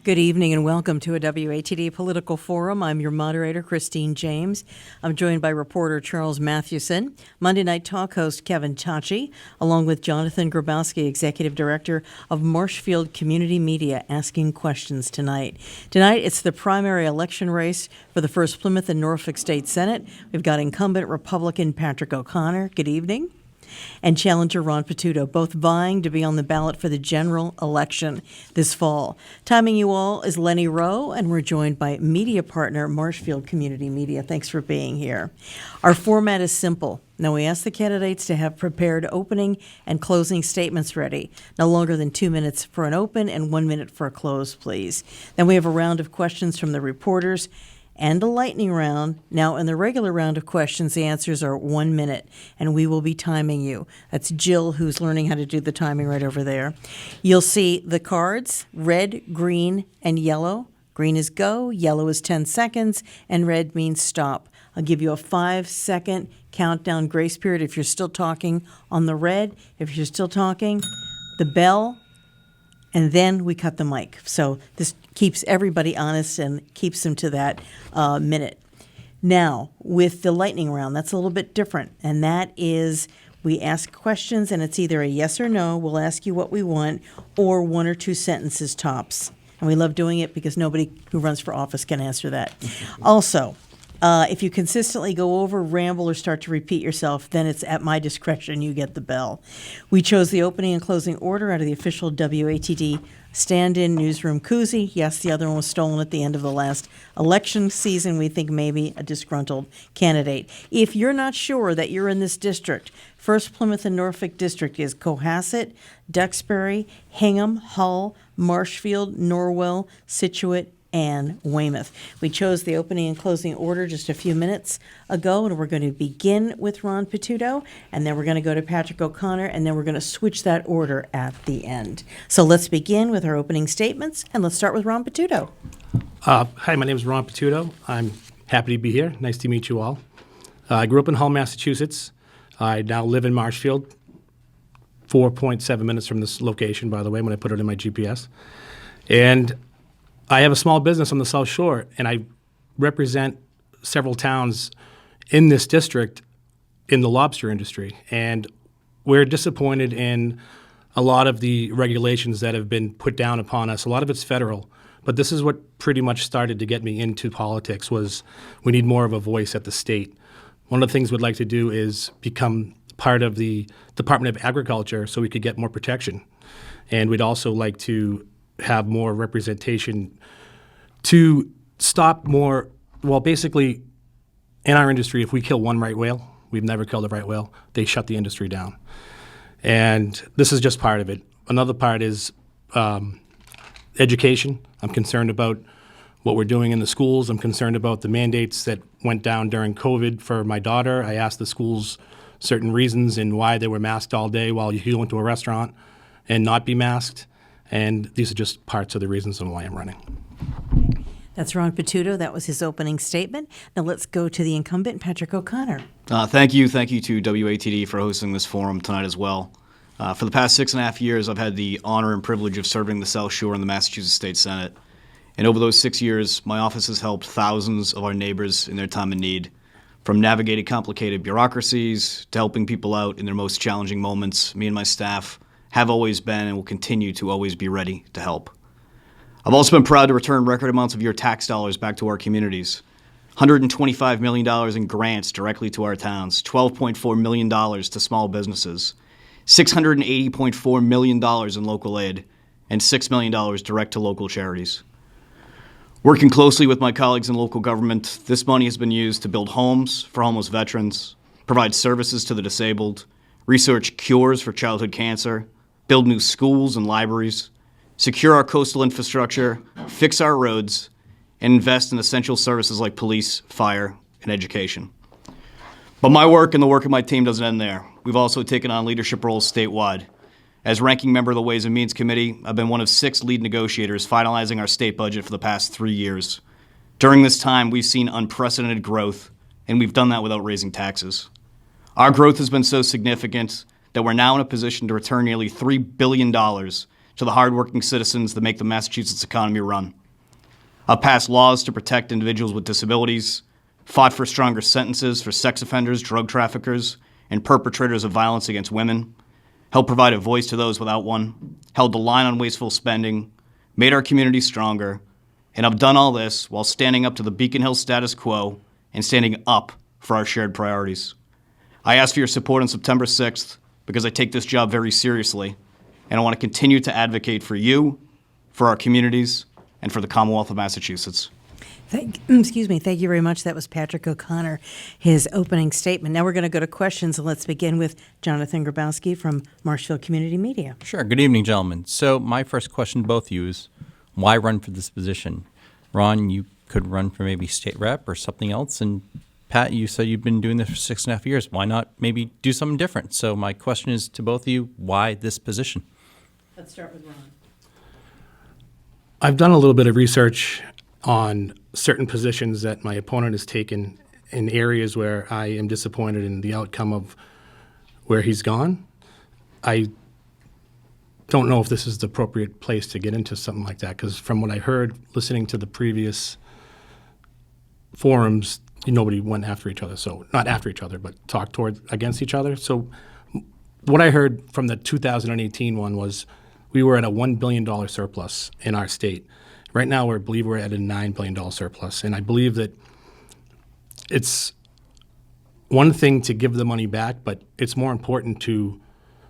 Good evening and welcome to a WATD Political Forum. I'm your moderator, Christine James. I'm joined by reporter Charles Mathewson, Monday Night Talk host Kevin Tachi, along with Jonathan Grabowski, Executive Director of Marshfield Community Media, asking questions tonight. Tonight, it's the primary election race for the 1st Plymouth and Norfolk State Senate. We've got incumbent Republican Patrick O'Connor. Good evening. And challenger Ron Patuto, both vying to be on the ballot for the general election this fall. Timing you all is Lenny Rowe, and we're joined by media partner Marshfield Community Media. Thanks for being here. Our format is simple. Now, we ask the candidates to have prepared opening and closing statements ready, no longer than 2 minutes for an open and 1 minute for a close, please. Then we have a round of questions from the reporters and a lightning round. Now, in the regular round of questions, the answers are 1 minute, and we will be timing you. That's Jill, who's learning how to do the timing right over there. You'll see the cards, red, green, and yellow. Green is go, yellow is 10 seconds, and red means stop. I'll give you a 5-second countdown grace period if you're still talking on the red. If you're still talking, the bell, and then we cut the mic. So this keeps everybody honest and keeps them to that minute. Now, with the lightning round, that's a little bit different, and that is we ask questions, and it's either a yes or no. We'll ask you what we want, or 1 or 2 sentences tops. And we love doing it because nobody who runs for office can answer that. Also, if you consistently go over, ramble, or start to repeat yourself, then it's at my discretion. You get the bell. We chose the opening and closing order out of the official WATD stand-in newsroom koozie. Yes, the other one was stolen at the end of the last election season. We think maybe a disgruntled candidate. If you're not sure that you're in this district, 1st Plymouth and Norfolk District is Cohasset, Duxbury, Hingham, Hull, Marshfield, Norwell, Scituate, and Weymouth. We chose the opening and closing order just a few minutes ago, and we're going to begin with Ron Patuto, and then we're going to go to Patrick O'Connor, and then we're going to switch that order at the end. So let's begin with our opening statements, and let's start with Ron Patuto. Hi, my name is Ron Patuto. I'm happy to be here. Nice to meet you all. I grew up in Hull, Massachusetts. I now live in Marshfield, 4.7 minutes from this location, by the way, when I put it in my GPS. And I have a small business on the South Shore, and I represent several towns in this district in the lobster industry. And we're disappointed in a lot of the regulations that have been put down upon us. A lot of it's federal, but this is what pretty much started to get me into politics was we need more of a voice at the state. One of the things we'd like to do is become part of the Department of Agriculture so we could get more protection. And we'd also like to have more representation to stop more, well, basically, in our industry, if we kill one right whale, we've never killed a right whale, they shut the industry down. And this is just part of it. Another part is education. I'm concerned about what we're doing in the schools. I'm concerned about the mandates that went down during COVID for my daughter. I asked the schools certain reasons and why they were masked all day while you go into a restaurant and not be masked. And these are just parts of the reasons on why I'm running. That's Ron Patuto. That was his opening statement. Now let's go to the incumbent, Patrick O'Connor. Thank you to WATD for hosting this forum tonight as well. For the past 6.5 years, I've had the honor and privilege of serving the South Shore in the Massachusetts State Senate. And over those 6 years, my office has helped thousands of our neighbors in their time of need, from navigating complicated bureaucracies to helping people out in their most challenging moments. Me and my staff have always been and will continue to always be ready to help. I've also been proud to return record amounts of your tax dollars back to our communities. $125 million in grants directly to our towns, $12.4 million to small businesses, $680.4 million in local aid, and $6 million direct to local charities. Working closely with my colleagues in local government, this money has been used to build homes for homeless veterans, provide services to the disabled, research cures for childhood cancer, build new schools and libraries, secure our coastal infrastructure, fix our roads, and invest in essential services like police, fire, and education. But my work and the work of my team doesn't end there. We've also taken on leadership roles statewide. As ranking member of the Ways and Means Committee, I've been one of 6 lead negotiators finalizing our state budget for the past 3 years. During this time, we've seen unprecedented growth, and we've done that without raising taxes. Our growth has been so significant that we're now in a position to return nearly $3 billion to the hardworking citizens that make the Massachusetts economy run. I've passed laws to protect individuals with disabilities, fought for stronger sentences for sex offenders, drug traffickers, and perpetrators of violence against women, helped provide a voice to those without one, held the line on wasteful spending, made our community stronger, and I've done all this while standing up to the Beacon Hill status quo and standing up for our shared priorities. I ask for your support on September 6th because I take this job very seriously, and I want to continue to advocate for you, for our communities, and for the Commonwealth of Massachusetts. Thank you very much. That was Patrick O'Connor, his opening statement. Now we're going to go to questions, and let's begin with Jonathan Grabowski from Marshfield Community Media. Sure. Good evening, gentlemen. So my first question to both of you is, why run for this position? Ron, you could run for maybe state rep or something else, and Pat, you said you've been doing this for 6.5 years. Why not maybe do something different? So my question is to both of you, why this position? Let's start with Ron. I've done a little bit of research on certain positions that my opponent has taken in areas where I am disappointed in the outcome of where he's gone. I don't know if this is the appropriate place to get into something like that, because from what I heard listening to the previous forums, nobody went after each other. So not after each other, but talked against each other. So what I heard from the 2018 one was we were at a $1 billion surplus in our state. Right now, I believe we're at a $9 billion surplus. And I believe that it's one thing to give the money back, but it's more important to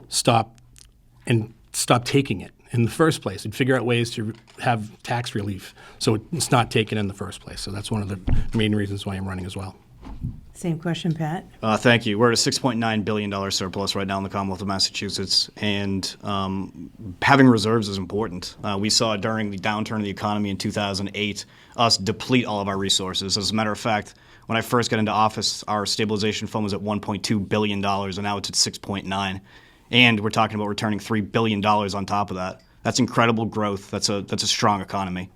stop taking it in the first place and figure out ways to have tax relief so it's not taken in the first place. So that's one of the main reasons why I'm running as well. Same question, Pat. Thank you. We're at a $6.9 billion surplus right now in the Commonwealth of Massachusetts, and having reserves is important. We saw during the downturn of the economy in 2008 us deplete all of our resources. As a matter of fact, when I first got into office, our stabilization fund was at $1.2 billion, and now it's at $6.9. And we're talking about returning $3 billion on top of that. That's incredible growth. That's a strong economy.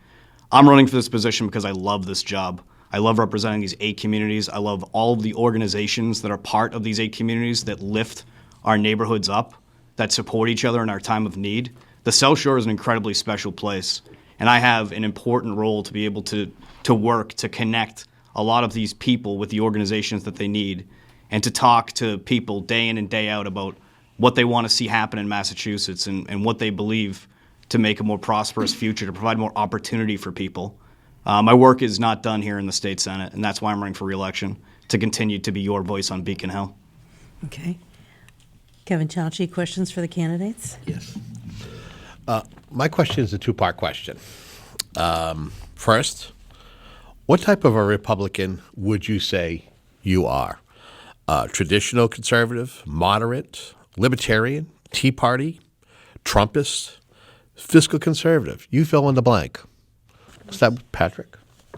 I'm running for this position because I love this job. I love representing these 8 communities. I love all of the organizations that are part of these 8 communities that lift our neighborhoods up, that support each other in our time of need. The South Shore is an incredibly special place, and I have an important role to be able to work to connect a lot of these people with the organizations that they need, and to talk to people day in and day out about what they want to see happen in Massachusetts and what they believe to make a more prosperous future, to provide more opportunity for people. My work is not done here in the state Senate, and that's why I'm running for re-election, to continue to be your voice on Beacon Hill. Okay. Kevin Chachi, questions for the candidates? Yes. My question is a two-part question. First, what type of a Republican would you say you are? Traditional conservative, moderate, libertarian, Tea Party, Trumpist, fiscal conservative? You fill in the blank. Is that Patrick?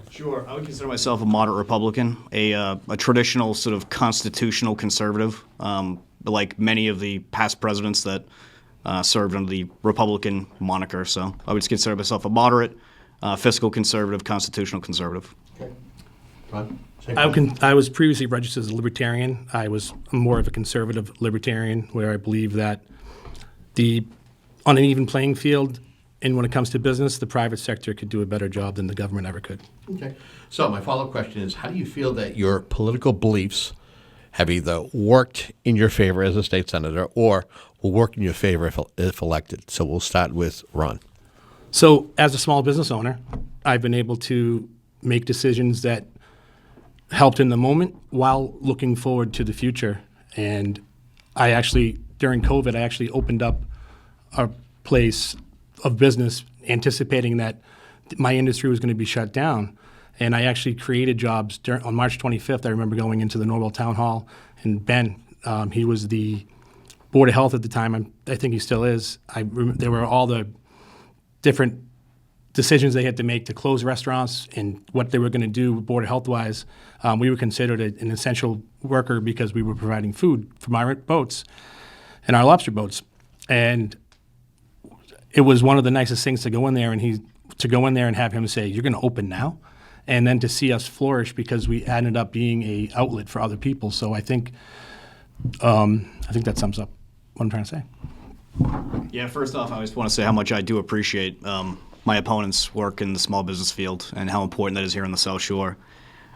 Sure. I would consider myself a moderate Republican, a traditional sort of constitutional conservative, like many of the past presidents that served under the Republican moniker. So I would consider myself a moderate, fiscal conservative, constitutional conservative. Okay. Ron? I was previously registered as a libertarian. I was more of a conservative libertarian, where I believe that on an even playing field, and when it comes to business, the private sector could do a better job than the government ever could. Okay. So my follow-up question is, how do you feel that your political beliefs have either worked in your favor as a state senator or will work in your favor if elected? So we'll start with Ron. So as a small business owner, I've been able to make decisions that helped in the moment while looking forward to the future. And during COVID, I actually opened up a place of business anticipating that my industry was going to be shut down. And I actually created jobs on March 25th. I remember going into the Norwell Town Hall, and Ben, he was the Board of Health at the time. I think he still is. There were all the different decisions they had to make to close restaurants and what they were going to do Board of Health-wise. We were considered an essential worker because we were providing food from our boats and our lobster boats. And it was one of the nicest things to go in there and have him say, "You're going to open now?" And then to see us flourish because we ended up being a outlet for other people. So I think that sums up what I'm trying to say. Yeah, first off, I just want to say how much I do appreciate my opponent's work in the small business field and how important that is here on the South Shore.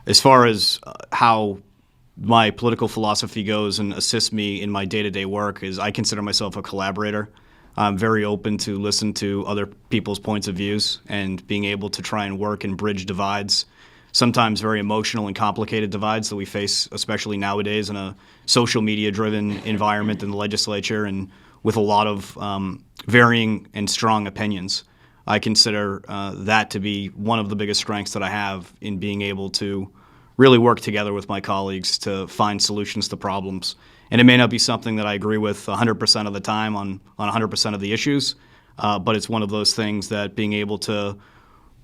As far as how my political philosophy goes and assists me in my day-to-day work, is I consider myself a collaborator. I'm very open to listen to other people's points of views and being able to try and work and bridge divides, sometimes very emotional and complicated divides that we face, especially nowadays in a social media-driven environment in the legislature and with a lot of varying and strong opinions. I consider that to be one of the biggest strengths that I have in being able to really work together with my colleagues to find solutions to problems. And it may not be something that I agree with 100% of the time on 100% of the issues, but it's one of those things that being able to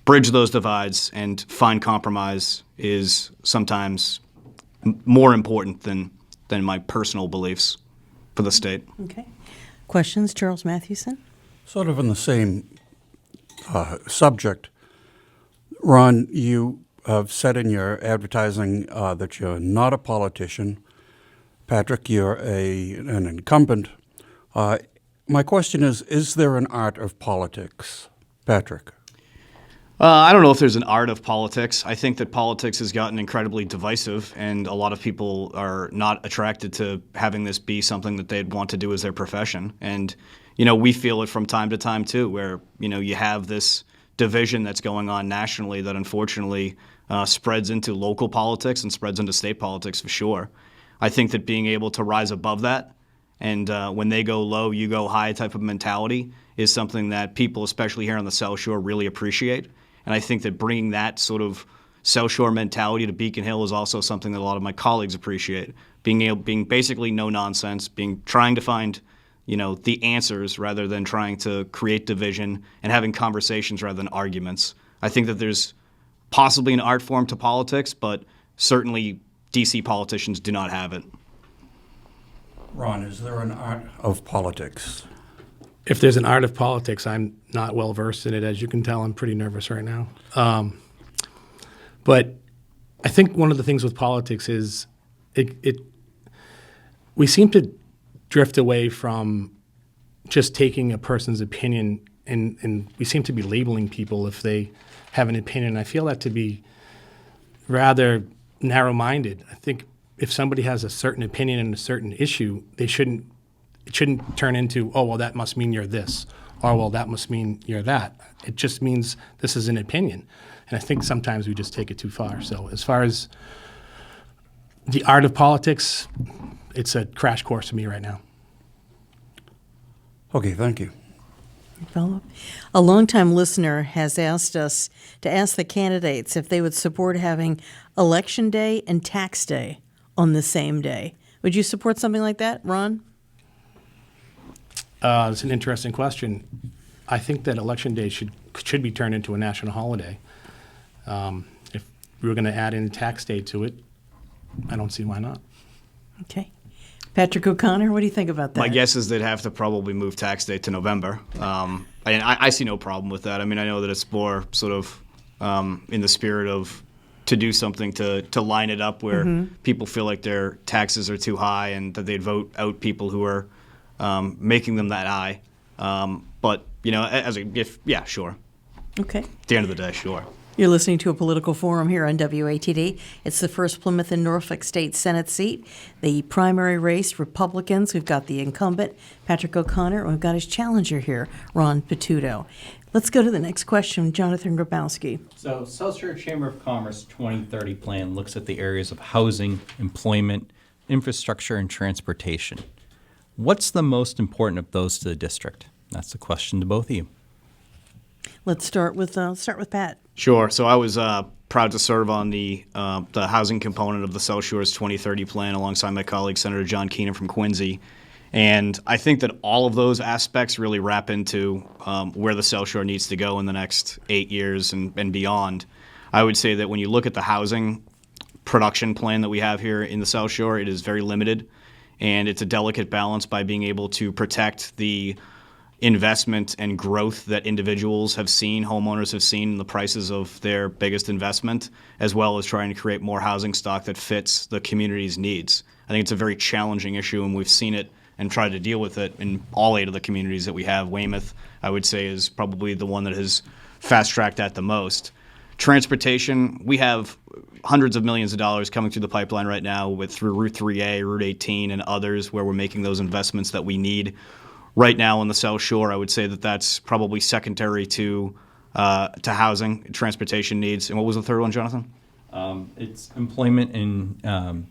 bridge those divides and find compromise is sometimes more important than my personal beliefs for the state. Okay. Questions, Charles Mathewson? Sort of in the same subject. Ron, you have said in your advertising that you're not a politician. Patrick, you're an incumbent. My question is there an art of politics? Patrick? I don't know if there's an art of politics. I think that politics has gotten incredibly divisive, and a lot of people are not attracted to having this be something that they'd want to do as their profession. And, we feel it from time to time, too, where, you have this division that's going on nationally that unfortunately spreads into local politics and spreads into state politics for sure. I think that being able to rise above that and when they go low, you go high type of mentality is something that people, especially here on the South Shore, really appreciate. And I think that bringing that sort of South Shore mentality to Beacon Hill is also something that a lot of my colleagues appreciate. Being basically no nonsense, trying to find, the answers rather than trying to create division and having conversations rather than arguments. I think that there's possibly an art form to politics, but certainly DC politicians do not have it. Ron, is there an art of politics? If there's an art of politics, I'm not well versed in it. As you can tell, I'm pretty nervous right now. But I think one of the things with politics is we seem to drift away from just taking a person's opinion, and we seem to be labeling people if they have an opinion. I feel that to be rather narrow-minded. I think if somebody has a certain opinion in a certain issue, it shouldn't turn into, oh, well, that must mean you're this, or, well, that must mean you're that. It just means this is an opinion. And I think sometimes we just take it too far. So as far as the art of politics, it's a crash course to me right now. Okay, thank you. Follow-up? A longtime listener has asked us to ask the candidates if they would support having Election Day and Tax Day on the same day. Would you support something like that, Ron? It's an interesting question. I think that Election Day should be turned into a national holiday. If we were going to add in Tax Day to it, I don't see why not. Okay. Patrick O'Connor, what do you think about that? My guess is they'd have to probably move Tax Day to November. And I see no problem with that. I mean, I know that it's more sort of in the spirit of to do something to line it up where people feel like their taxes are too high and that they'd vote out people who are making them that high. But, yeah, sure. Okay. At the end of the day, sure. You're listening to a political forum here on WATD. It's the first Plymouth and Norfolk State Senate seat. The primary race, Republicans. We've got the incumbent, Patrick O'Connor, and we've got his challenger here, Ron Pituto. Let's go to the next question, Jonathan Grabowski. So South Shore Chamber of Commerce 2030 plan looks at the areas of housing, employment, infrastructure, and transportation. What's the most important of those to the district? That's the question to both of you. Let's start with Pat. Sure. So I was proud to serve on the housing component of the South Shore's 2030 plan alongside my colleague, Senator John Keenan from Quincy. And I think that all of those aspects really wrap into where the South Shore needs to go in the next 8 years and beyond. I would say that when you look at the housing production plan that we have here in the South Shore, it is very limited. And it's a delicate balance by being able to protect the investment and growth that individuals have seen, homeowners have seen in the prices of their biggest investment, as well as trying to create more housing stock that fits the community's needs. I think it's a very challenging issue, and we've seen it and try to deal with it in all 8 of the communities that we have. Weymouth, I would say, is probably the one that has fast-tracked that the most. Transportation, we have hundreds of millions of dollars coming through the pipeline right now through Route 3A, Route 18, and others where we're making those investments that we need. Right now on the South Shore, I would say that that's probably secondary to housing, transportation needs. And what was the third one, Jonathan? It's employment and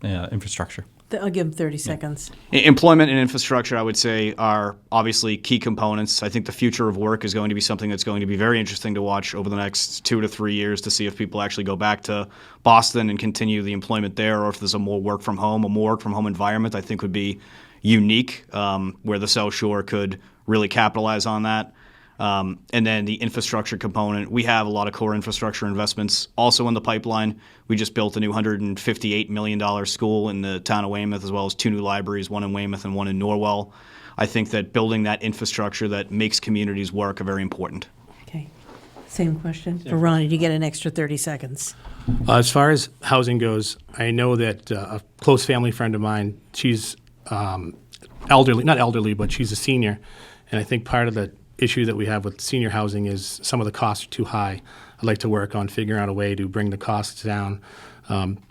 infrastructure. I'll give him 30 seconds. Employment and infrastructure, I would say, are obviously key components. I think the future of work is going to be something that's going to be very interesting to watch over the next 2 to 3 years to see if people actually go back to Boston and continue the employment there, or if there's a more work from home environment I think would be unique, where the South Shore could really capitalize on that. And then the infrastructure component, we have a lot of core infrastructure investments also in the pipeline. We just built a new $158 million school in the town of Weymouth, as well as 2 new libraries, one in Weymouth and one in Norwell. I think that building that infrastructure that makes communities work are very important. Okay. Same question for Ron. You get an extra 30 seconds. As far as housing goes, I know that a close family friend of mine, she's elderly, not elderly, but she's a senior. And I think part of the issue that we have with senior housing is some of the costs are too high. I'd like to work on figuring out a way to bring the costs down.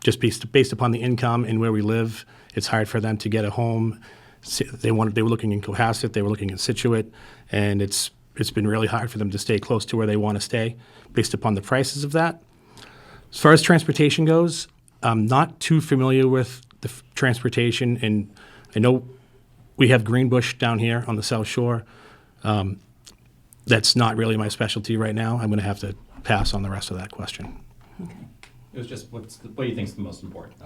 Just based upon the income and where we live, it's hard for them to get a home. They were looking in Cohasset, they were looking in Situate, and it's been really hard for them to stay close to where they want to stay based upon the prices of that. As far as transportation goes, I'm not too familiar with the transportation, and I know we have Greenbush down here on the South Shore. That's not really my specialty right now. I'm going to have to pass on the rest of that question. It was just what do you think is the most important?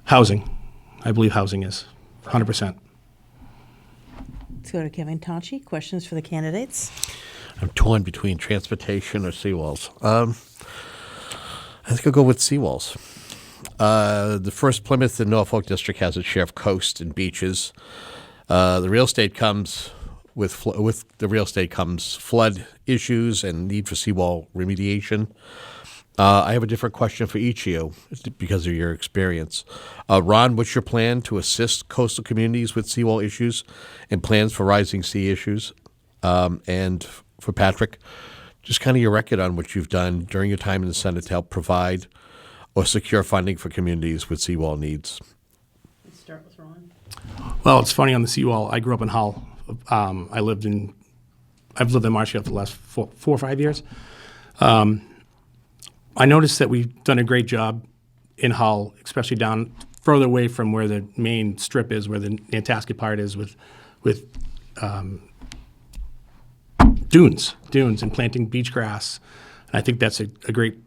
Housing. I believe housing is 100%. Let's go to Kevin Tachi. Questions for the candidates? I'm torn between transportation or seawalls. I think I'll go with seawalls. The first Plymouth and Norfolk district has its share of coast and beaches. The real estate comes with the real estate comes flood issues and need for seawall remediation. I have a different question for each of you because of your experience. Ron, what's your plan to assist coastal communities with seawall issues and plans for rising sea issues? And for Patrick, just kind of your record on what you've done during your time in the Senate to help provide or secure funding for communities with seawall needs. Let's start with Ron. Well, it's funny on the seawall. I grew up in Hull. I've lived in Marshfield for the last 4 or 5 years. I noticed that we've done a great job in Hull, especially down further away from where the main strip is, where the Nantasket part is, with dunes and planting beach grass. And I think that's a great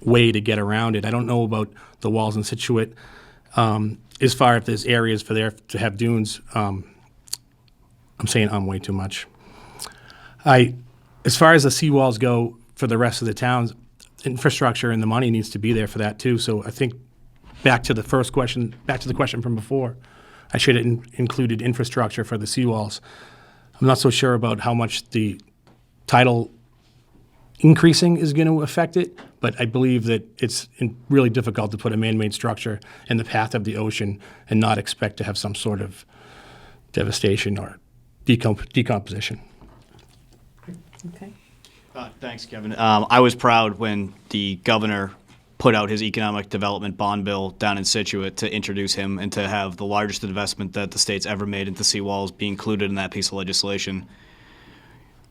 way to get around it. I don't know about the walls in Situate. As far as there's areas for there to have dunes, I'm saying way too much. As far as the seawalls go for the rest of the towns, infrastructure and the money needs to be there for that too. So I think back to the question from before, I should have included infrastructure for the seawalls. I'm not so sure about how much the tidal increasing is going to affect it, but I believe that it's really difficult to put a man-made structure in the path of the ocean and not expect to have some sort of devastation or decomposition. Okay. Thanks, Kevin. I was proud when the governor put out his economic development bond bill down in Situate to introduce him and to have the largest investment that the state's ever made into seawalls be included in that piece of legislation.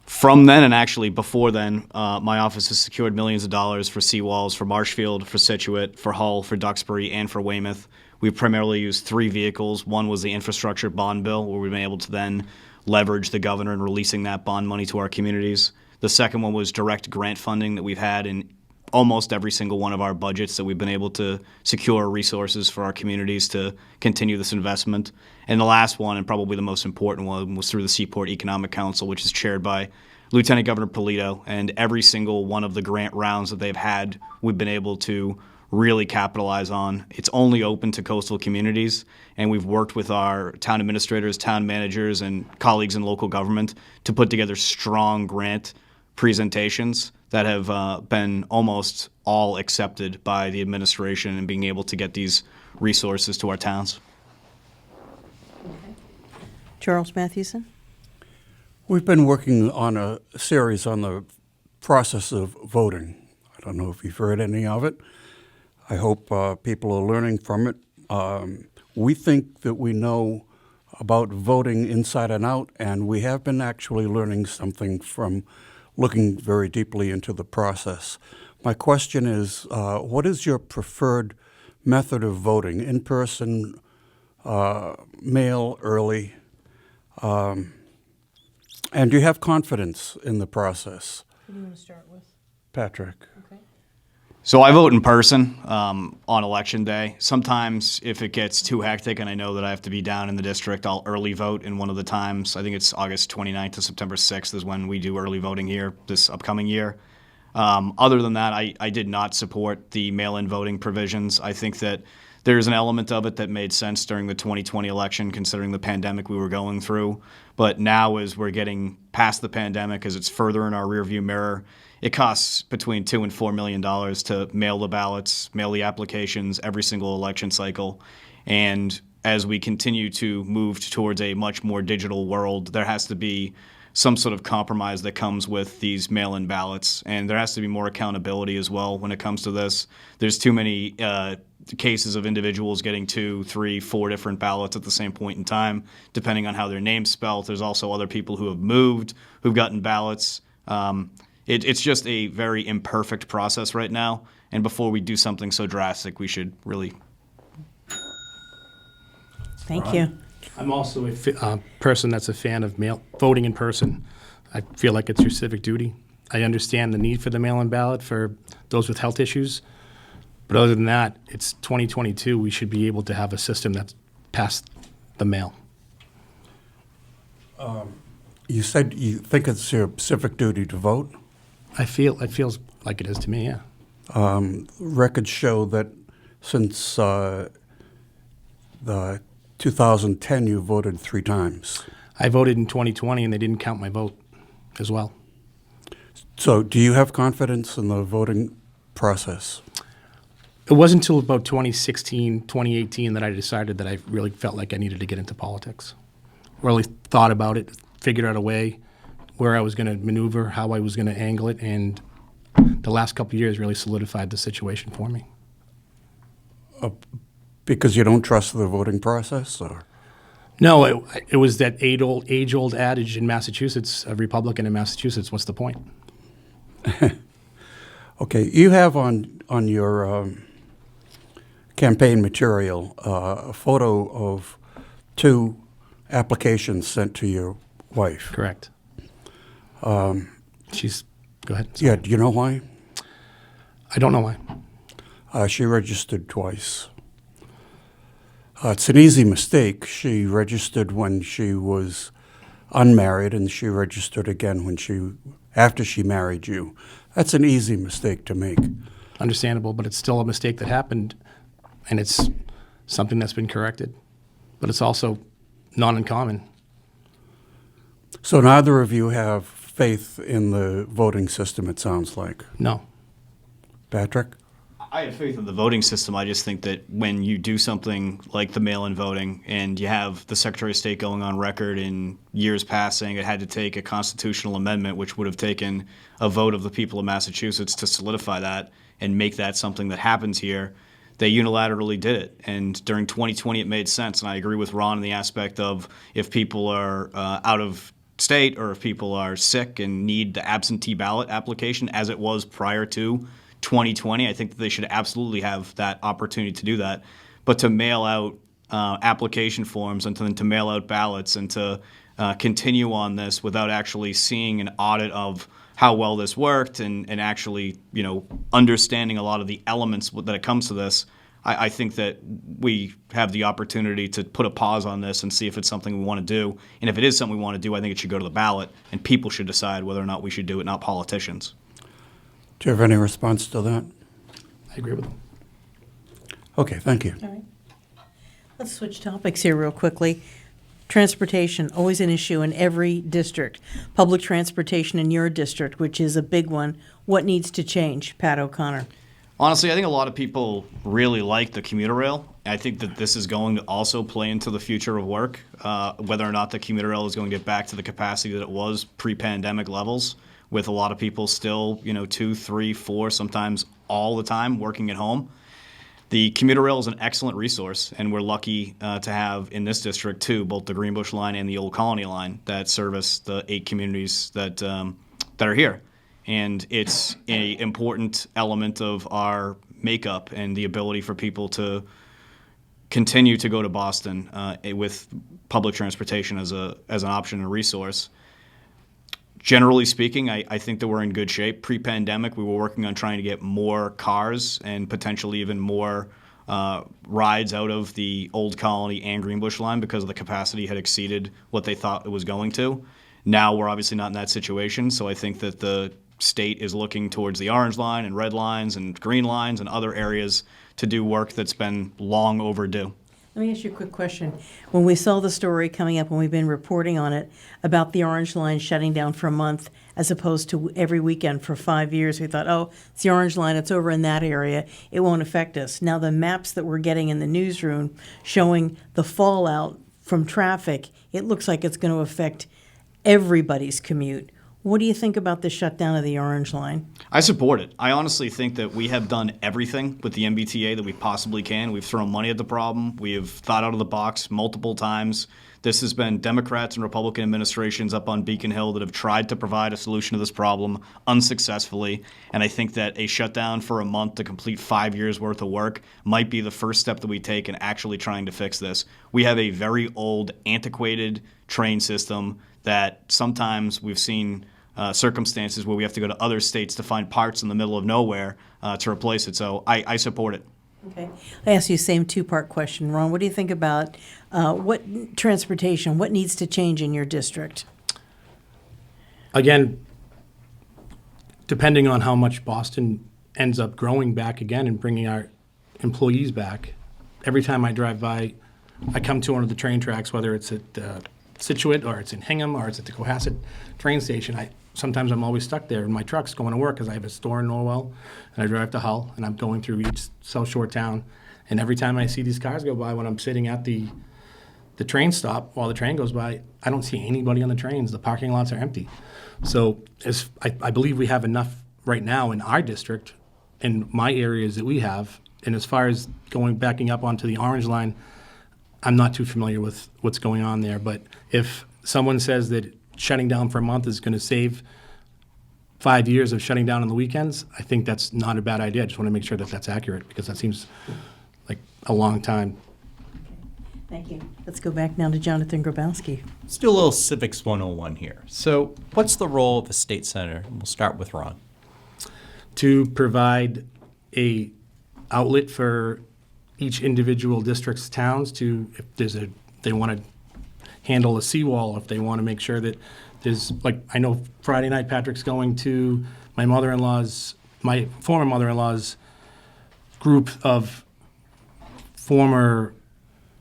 From then, and actually before then, my office has secured millions of dollars for seawalls for Marshfield, for Situate, for Hull, for Duxbury, and for Weymouth. We've primarily used 3 vehicles. One was the infrastructure bond bill, where we've been able to then leverage the governor in releasing that bond money to our communities. The second one was direct grant funding that we've had in almost every single one of our budgets, that we've been able to secure resources for our communities to continue this investment. And the last one, and probably the most important one, was through the Seaport Economic Council, which is chaired by Lieutenant Governor Polito. And every single one of the grant rounds that they've had, we've been able to really capitalize on. It's only open to coastal communities, and we've worked with our town administrators, town managers, and colleagues in local government to put together strong grant presentations that have been almost all accepted by the administration and being able to get these resources to our towns. Charles Mathewson? We've been working on a series on the process of voting. I don't know if you've heard any of it. I hope people are learning from it. We think that we know about voting inside and out, and we have been actually learning something from looking very deeply into the process. My question is, what is your preferred method of voting? In person, mail, early? And do you have confidence in the process? Who do you want to start with? Patrick. Okay. So I vote in person on election day. Sometimes if it gets too hectic and I know that I have to be down in the district, I'll early vote in one of the times. I think it's August 29th to September 6th is when we do early voting here this upcoming year. Other than that, I did not support the mail-in voting provisions. I think that there's an element of it that made sense during the 2020 election, considering the pandemic we were going through. But now as we're getting past the pandemic, as it's further in our rearview mirror, it costs between $2 and $4 million to mail the ballots, mail the applications every single election cycle. And as we continue to move towards a much more digital world, there has to be some sort of compromise that comes with these mail-in ballots. And there has to be more accountability as well when it comes to this. There's too many cases of individuals getting 2, 3, 4 different ballots at the same point in time, depending on how their name's spelled. There's also other people who have moved, who've gotten ballots. It's just a very imperfect process right now. And before we do something so drastic, we should really... Thank you. I'm also a person that's a fan of voting in person. I feel like it's your civic duty. I understand the need for the mail-in ballot for those with health issues. But other than that, it's 2022. We should be able to have a system that's past the mail. You said you think it's your civic duty to vote? It feels like it is to me, yeah. Records show that since the 2010, you voted 3 times. I voted in 2020, and they didn't count my vote as well. So do you have confidence in the voting process? It wasn't until about 2016, 2018 that I decided that I really felt like I needed to get into politics. Really thought about it, figured out a way where I was going to maneuver, how I was going to angle it, and the last couple of years really solidified the situation for me. Because you don't trust the voting process, or? No, it was that age-old adage in Massachusetts, a Republican in Massachusetts, what's the point? Okay, you have on your campaign material a photo of 2 applications sent to your wife. Correct. Go ahead. Yeah, do you know why? I don't know why. She registered twice. It's an easy mistake. She registered when she was unmarried, and she registered again after she married you. That's an easy mistake to make. Understandable, but it's still a mistake that happened, and it's something that's been corrected. But it's also not uncommon. So neither of you have faith in the voting system, it sounds like. No. Patrick? I have faith in the voting system. I just think that when you do something like the mail-in voting and you have the Secretary of State going on record in years past saying it had to take a constitutional amendment, which would have taken a vote of the people of Massachusetts to solidify that and make that something that happens here, they unilaterally did it. And during 2020, it made sense. And I agree with Ron in the aspect of if people are out of state or if people are sick and need the absentee ballot application as it was prior to 2020, I think that they should absolutely have that opportunity to do that. But to mail out application forms and to mail out ballots and to continue on this without actually seeing an audit of how well this worked and actually, understanding a lot of the elements that it comes to this, I think that we have the opportunity to put a pause on this and see if it's something we want to do. And if it is something we want to do, I think it should go to the ballot, and people should decide whether or not we should do it, not politicians. Do you have any response to that? I agree with him. Okay, thank you. All right. Let's switch topics here real quickly. Transportation, always an issue in every district. Public transportation in your district, which is a big one. What needs to change? Pat O'Connor. Honestly, I think a lot of people really like the commuter rail. I think that this is going to also play into the future of work, whether or not the commuter rail is going to get back to the capacity that it was pre-pandemic levels, with a lot of people still, 2, 3, 4, sometimes all the time working at home. The commuter rail is an excellent resource, and we're lucky to have in this district too, both the Greenbush line and the Old Colony line that service the 8 communities that are here. And it's an important element of our makeup and the ability for people to continue to go to Boston with public transportation as an option and a resource. Generally speaking, I think that we're in good shape. Pre-pandemic, we were working on trying to get more cars and potentially even more rides out of the Old Colony and Greenbush line because the capacity had exceeded what they thought it was going to. Now we're obviously not in that situation, so I think that the state is looking towards the orange line and red lines and green lines and other areas to do work that's been long overdue. Let me ask you a quick question. When we saw the story coming up, when we've been reporting on it, about the Orange Line shutting down for a month as opposed to every weekend for 5 years, we thought, oh, it's the Orange Line, it's over in that area, it won't affect us. Now the maps that we're getting in the newsroom showing the fallout from traffic, it looks like it's going to affect everybody's commute. What do you think about the shutdown of the Orange Line? I support it. I honestly think that we have done everything with the MBTA that we possibly can. We've thrown money at the problem. We have thought out of the box multiple times. This has been Democrats and Republican administrations up on Beacon Hill that have tried to provide a solution to this problem unsuccessfully. And I think that a shutdown for a month to complete 5 years worth of work might be the first step that we take in actually trying to fix this. We have a very old, antiquated train system that sometimes we've seen circumstances where we have to go to other states to find parts in the middle of nowhere to replace it. So I support it. Okay. I ask you the same two-part question, Ron. What do you think about what needs to change in your district? Again, depending on how much Boston ends up growing back again and bringing our employees back, every time I drive by, I come to one of the train tracks, whether it's at Situate or it's in Hingham or it's at the Cohasset train station. Sometimes I'm always stuck there in my trucks going to work because I have a store in Norwell and I drive to Hull and I'm going through each South Shore town. And every time I see these cars go by when I'm sitting at the train stop while the train goes by, I don't see anybody on the trains. The parking lots are empty. So I believe we have enough right now in our district, in my areas that we have. And as far as backing up onto the Orange Line, I'm not too familiar with what's going on there. But if someone says that shutting down for a month is going to save 5 years of shutting down on the weekends, I think that's not a bad idea. I just want to make sure that that's accurate because that seems like a long time. Thank you. Let's go back now to Jonathan Grabowski. Let's do a little Civics 101 here. So what's the role of the state senator? We'll start with Ron. To provide a outlet for each individual district's towns to, if they want to handle a seawall, if they want to make sure that there's, like, I know Friday night Patrick's going to my former mother-in-law's group of former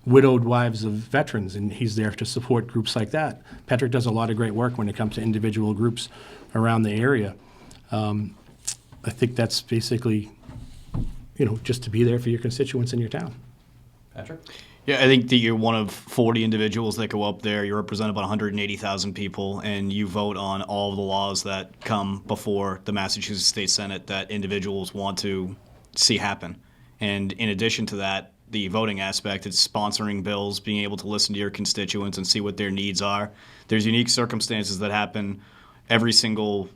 widowed wives of veterans, and he's there to support groups like that. Patrick does a lot of great work when it comes to individual groups around the area. I think that's basically, just to be there for your constituents in your town. Patrick? Yeah, I think that you're one of 40 individuals that go up there. You represent about 180,000 people, and you vote on all of the laws that come before the Massachusetts State Senate that individuals want to see happen. And in addition to that, the voting aspect, it's sponsoring bills, being able to listen to your constituents and see what their needs are. There's unique circumstances that happen every single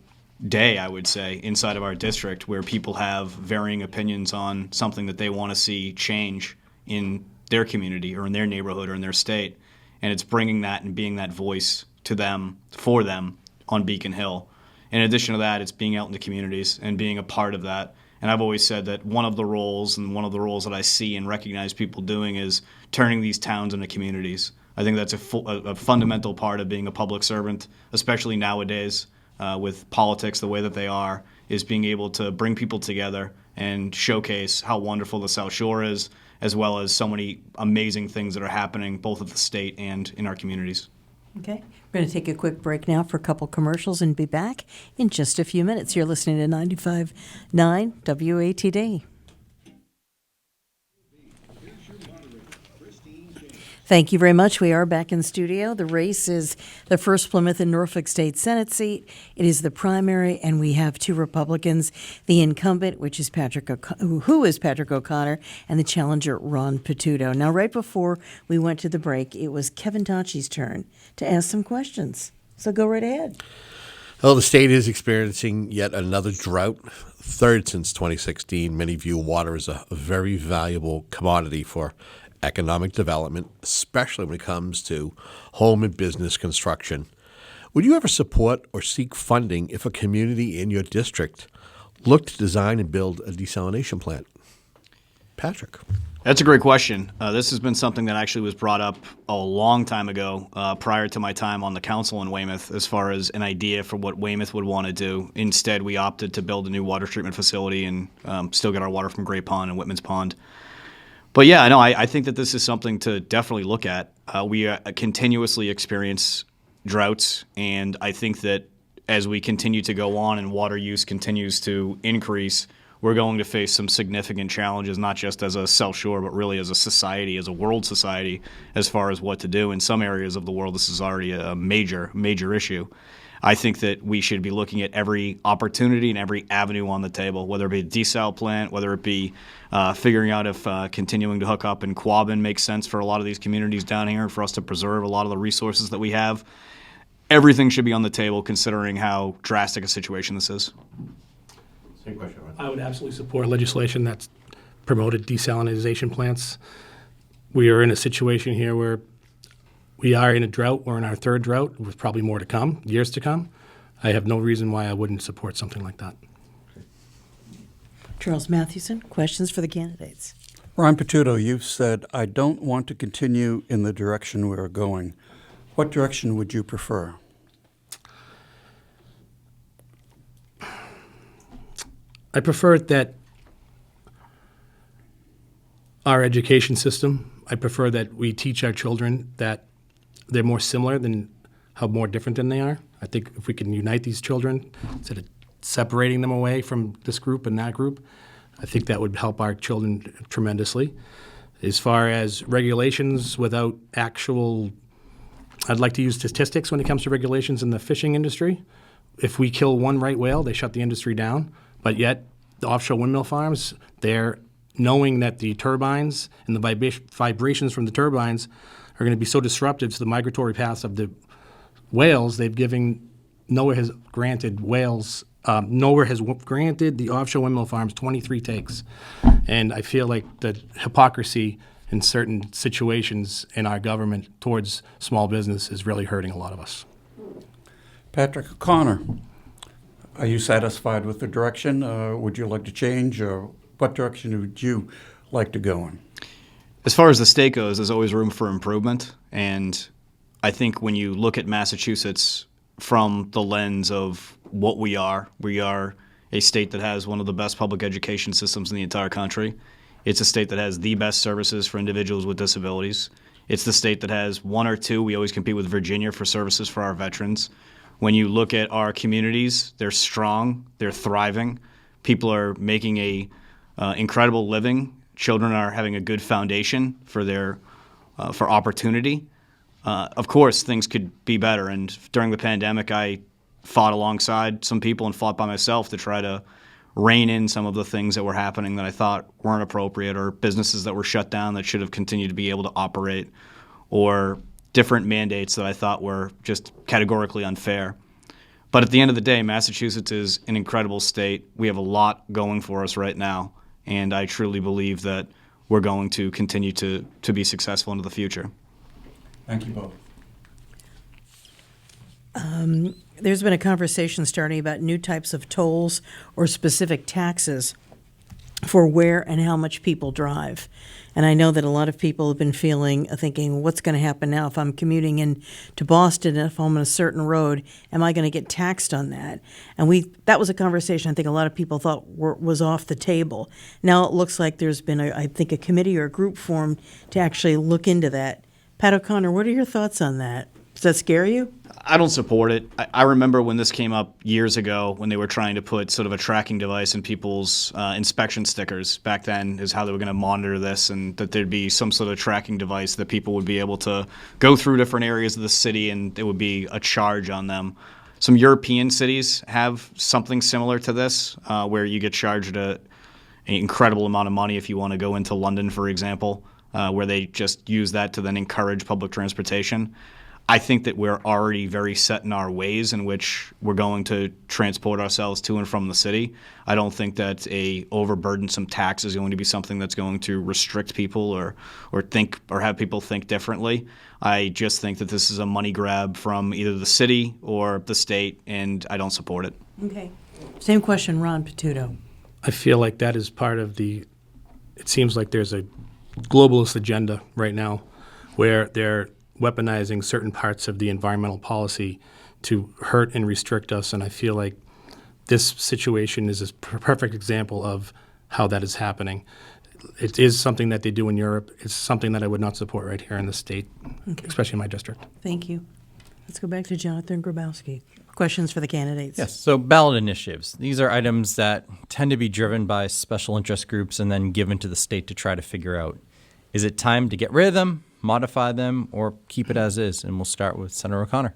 day, I would say, inside of our district where people have varying opinions on something that they want to see change in their community or in their neighborhood or in their state. And it's bringing that and being that voice to them, for them, on Beacon Hill. In addition to that, it's being out in the communities and being a part of that. And I've always said that one of the roles that I see and recognize people doing is turning these towns into communities. I think that's a fundamental part of being a public servant, especially nowadays with politics the way that they are, is being able to bring people together and showcase how wonderful the South Shore is, as well as so many amazing things that are happening both at the state and in our communities. Okay. We're going to take a quick break now for a couple commercials and be back in just a few minutes. You're listening to 95.9 WATD. Thank you very much. We are back in studio. The race is the first Plymouth and Norfolk State Senate seat. It is the primary, and we have two Republicans, the incumbent, which is who is Patrick O'Connor, and the challenger, Ron Pituto. Now, right before we went to the break, it was Kevin Tachi's turn to ask some questions. So go right ahead. Well, the state is experiencing yet another drought, third since 2016. Many view water as a very valuable commodity for economic development, especially when it comes to home and business construction. Would you ever support or seek funding if a community in your district looked to design and build a desalination plant? Patrick. That's a great question. This has been something that actually was brought up a long time ago, prior to my time on the council in Weymouth, as far as an idea for what Weymouth would want to do. Instead, we opted to build a new water treatment facility and still get our water from Great Pond and Whitman's Pond. But yeah, no, I think that this is something to definitely look at. We continuously experience droughts, and I think that as we continue to go on and water use continues to increase, we're going to face some significant challenges, not just as a South Shore, but really as a society, as a world society, as far as what to do. In some areas of the world, this is already a major, major issue. I think that we should be looking at every opportunity and every avenue on the table, whether it be a desal plant, whether it be figuring out if continuing to hook up in Quabbin makes sense for a lot of these communities down here, for us to preserve a lot of the resources that we have. Everything should be on the table considering how drastic a situation this is. Same question, Ron. I would absolutely support legislation that's promoted desalinization plants. We are in a situation here where we are in a drought. We're in our third drought, with probably more to come, years to come. I have no reason why I wouldn't support something like that. Charles Mathewson, questions for the candidates. Ron Pituto, you've said, I don't want to continue in the direction we're going. What direction would you prefer? I prefer that our education system, I prefer that we teach our children that they're more similar than how more different than they are. I think if we can unite these children instead of separating them away from this group and that group, I think that would help our children tremendously. As far as regulations without actual, I'd like to use statistics when it comes to regulations in the fishing industry. If we kill one right whale, they shut the industry down. But yet, the offshore windmill farms, they're knowing that the turbines and the vibrations from the turbines are going to be so disruptive to the migratory paths of the whales, nowhere has granted the offshore windmill farms 23 takes. And I feel like the hypocrisy in certain situations in our government towards small business is really hurting a lot of us. Patrick O'Connor, are you satisfied with the direction? Would you like to change? Or what direction would you like to go in? As far as the state goes, there's always room for improvement. And I think when you look at Massachusetts from the lens of what we are a state that has one of the best public education systems in the entire country. It's a state that has the best services for individuals with disabilities. It's the state that has one or two. We always compete with Virginia for services for our veterans. When you look at our communities, they're strong, they're thriving. People are making a incredible living. Children are having a good foundation for their for opportunity. Of course, things could be better. And during the pandemic, I fought alongside some people and fought by myself to try to rein in some of the things that were happening that I thought weren't appropriate, or businesses that were shut down that should have continued to be able to operate, or different mandates that I thought were just categorically unfair. But at the end of the day, Massachusetts is an incredible state. We have a lot going for us right now, and I truly believe that we're going to continue to be successful into the future. Thank you both. There's been a conversation starting about new types of tolls or specific taxes for where and how much people drive. And I know that a lot of people have been thinking, what's going to happen now if I'm commuting in to Boston, and if I'm on a certain road, am I going to get taxed on that? And that was a conversation I think a lot of people thought was off the table. Now it looks like there's been, a committee or a group formed to actually look into that. Pat O'Connor, what are your thoughts on that? Does that scare you? I don't support it. I remember when this came up years ago when they were trying to put sort of a tracking device in people's inspection stickers. Back then is how they were going to monitor this, and that there'd be some sort of tracking device that people would be able to go through different areas of the city, and there would be a charge on them. Some European cities have something similar to this, where you get charged an incredible amount of money if you want to go into London, for example, where they just use that to then encourage public transportation. I think that we're already very set in our ways in which we're going to transport ourselves to and from the city. I don't think that a overburdensome tax is going to be something that's going to restrict people or have people think differently. I just think that this is a money grab from either the city or the state, and I don't support it. Okay. Same question, Ron Pituto. I feel like that is part of it seems like there's a globalist agenda right now where they're weaponizing certain parts of the environmental policy to hurt and restrict us, and I feel like this situation is a perfect example of how that is happening. It is something that they do in Europe. It's something that I would not support right here in the state, especially in my district. Thank you. Let's go back to Jonathan Grabowski. Questions for the candidates? Yes. So ballot initiatives. These are items that tend to be driven by special interest groups and then given to the state to try to figure out, is it time to get rid of them, modify them, or keep it as is? And we'll start with Senator O'Connor.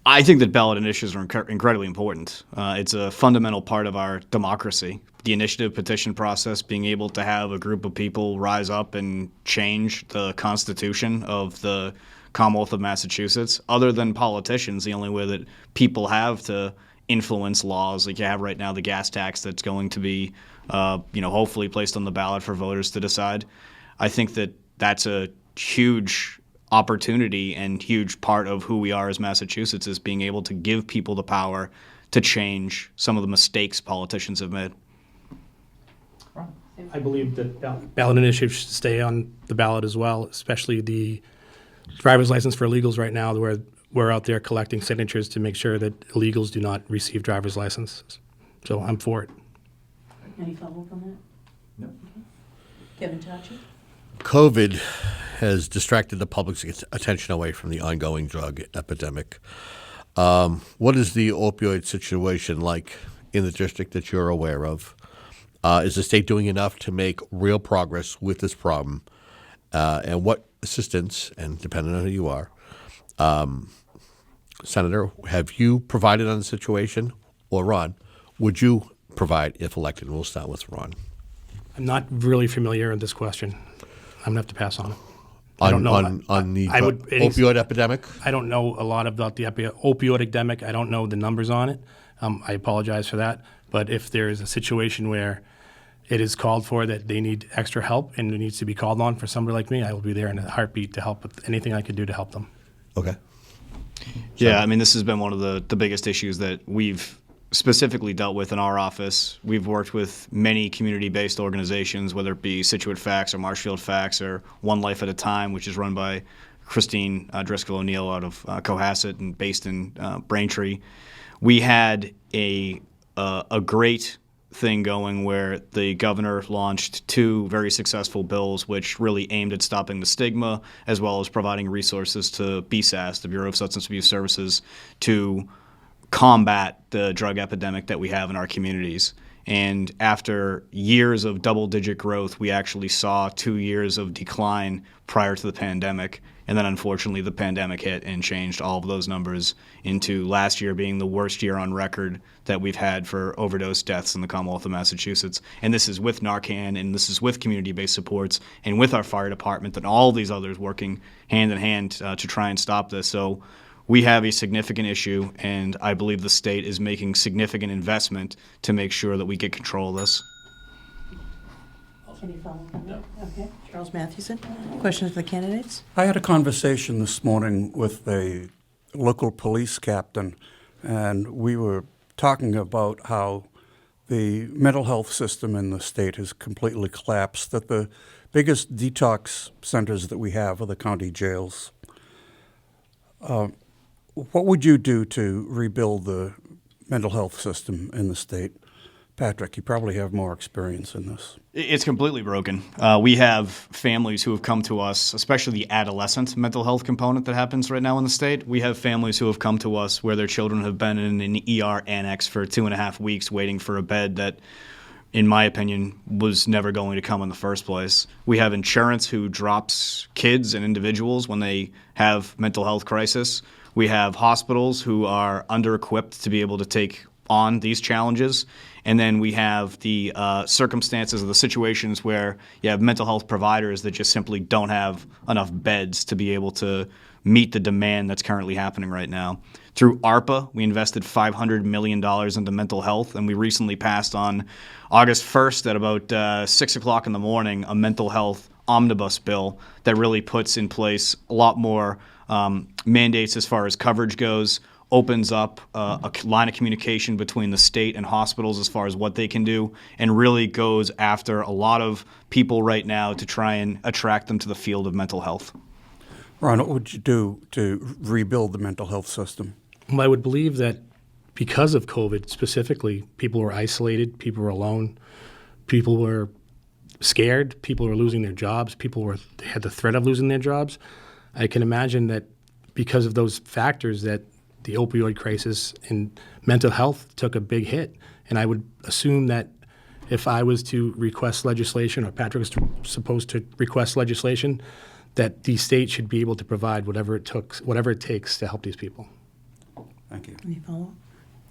I think that ballot initiatives are incredibly important. It's a fundamental part of our democracy. The initiative petition process, being able to have a group of people rise up and change the Constitution of the Commonwealth of Massachusetts. Other than politicians, the only way that people have to influence laws, like you have right now, the gas tax that's going to be, hopefully placed on the ballot for voters to decide. I think that that's a huge opportunity and huge part of who we are as Massachusetts, is being able to give people the power to change some of the mistakes politicians have made. I believe that ballot initiatives should stay on the ballot as well, especially the driver's license for illegals right now, where we're out there collecting signatures to make sure that illegals do not receive driver's licenses. So I'm for it. Any follow-up on that? No. Okay. Kevin Tachi? COVID has distracted the public's attention away from the ongoing drug epidemic. What is the opioid situation like in the district that you're aware of? Is the state doing enough to make real progress with this problem? And what assistance, and depending on who you are, Senator, have you provided on the situation? Or Ron, would you provide if elected? We'll start with Ron. I'm not really familiar with this question. I'm going to have to pass on it. On the opioid epidemic? I don't know a lot about the opioid epidemic. I don't know the numbers on it. I apologize for that. But if there is a situation where it is called for that they need extra help and it needs to be called on for somebody like me, I will be there in a heartbeat to help with anything I could do to help them. Okay. Yeah, I mean, this has been one of the biggest issues that we've specifically dealt with in our office. We've worked with many community-based organizations, whether it be Situate Facts or Marshfield Facts or One Life at a Time, which is run by Christine Driscoll O'Neill out of Cohasset and based in Braintree. We had a great thing going where the governor launched 2 very successful bills which really aimed at stopping the stigma as well as providing resources to BSAS, the Bureau of Substance Abuse Services, to combat the drug epidemic that we have in our communities. And after years of double-digit growth, we actually saw 2 years of decline prior to the pandemic. And then unfortunately the pandemic hit and changed all of those numbers into last year being the worst year on record that we've had for overdose deaths in the Commonwealth of Massachusetts. And this is with Narcan, and this is with community-based supports, and with our fire department and all these others working hand in hand to try and stop this. So we have a significant issue, and I believe the state is making significant investment to make sure that we get control of this. Any follow-up on that? Okay. Charles Mathewson, questions for the candidates? I had a conversation this morning with a local police captain, and we were talking about how the mental health system in the state has completely collapsed, that the biggest detox centers that we have are the county jails. What would you do to rebuild the mental health system in the state Patrick, you probably have more experience in this. It's completely broken. We have families who have come to us, especially the adolescent mental health component that happens right now in the state. We have families who have come to us where their children have been in an ER annex for 2.5 weeks waiting for a bed that, in my opinion, was never going to come in the first place. We have insurance who drops kids and individuals when they have mental health crisis. We have hospitals who are under-equipped to be able to take on these challenges. And then we have the circumstances of the situations where you have mental health providers that just simply don't have enough beds to be able to meet the demand that's currently happening right now. Through ARPA, we invested $500 million into mental health, and we recently passed on August 1st at about 6 o'clock in the morning a mental health omnibus bill that really puts in place a lot more mandates as far as coverage goes, opens up a line of communication between the state and hospitals as far as what they can do, and really goes after a lot of people right now to try and attract them to the field of mental health. Ron, what would you do to rebuild the mental health system? Well, I would believe that because of COVID specifically, people were isolated, people were alone, people were scared, people were losing their jobs, they had the threat of losing their jobs. I can imagine that because of those factors that the opioid crisis and mental health took a big hit. And I would assume that if I was to request legislation, or Patrick was supposed to request legislation, that the state should be able to provide whatever it takes to help these people. Thank you. Any follow-up?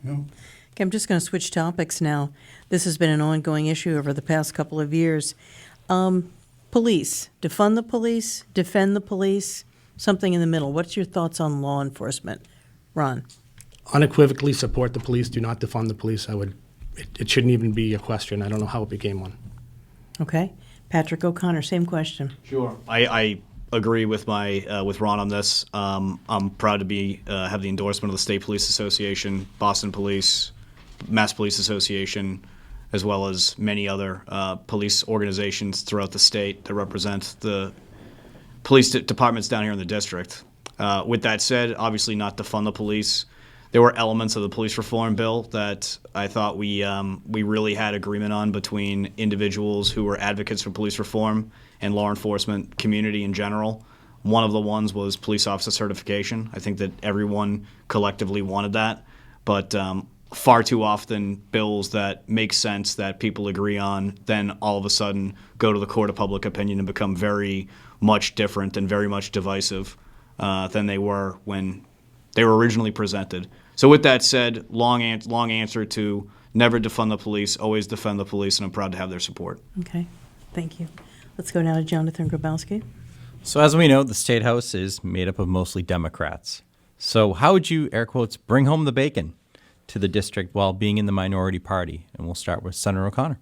No. Okay, I'm just going to switch topics now. This has been an ongoing issue over the past couple of years. Police, defund the police, defend the police, something in the middle. What's your thoughts on law enforcement? Ron? Unequivocally support the police, do not defund the police. It shouldn't even be a question. I don't know how it became one. Okay. Patrick O'Connor, same question. Sure. I agree with with Ron on this. I'm proud to have the endorsement of the State Police Association, Boston Police, Mass Police Association, as well as many other police organizations throughout the state that represent the police departments down here in the district. With that said, obviously not defund the police. There were elements of the police reform bill that I thought we really had agreement on between individuals who were advocates for police reform and law enforcement community in general. One of the ones was police officer certification. I think that everyone collectively wanted that, but far too often bills that make sense that people agree on then all of a sudden go to the court of public opinion and become very much different and very much divisive than they were when they were originally presented. So with that said, long answer to never defund the police, always defend the police, and I'm proud to have their support. Okay. Thank you. Let's go now to Jonathan Grabowski. So as we know, the State House is made up of mostly Democrats. So how would you, air quotes, bring home the bacon to the district while being in the minority party? And we'll start with Senator O'Connor.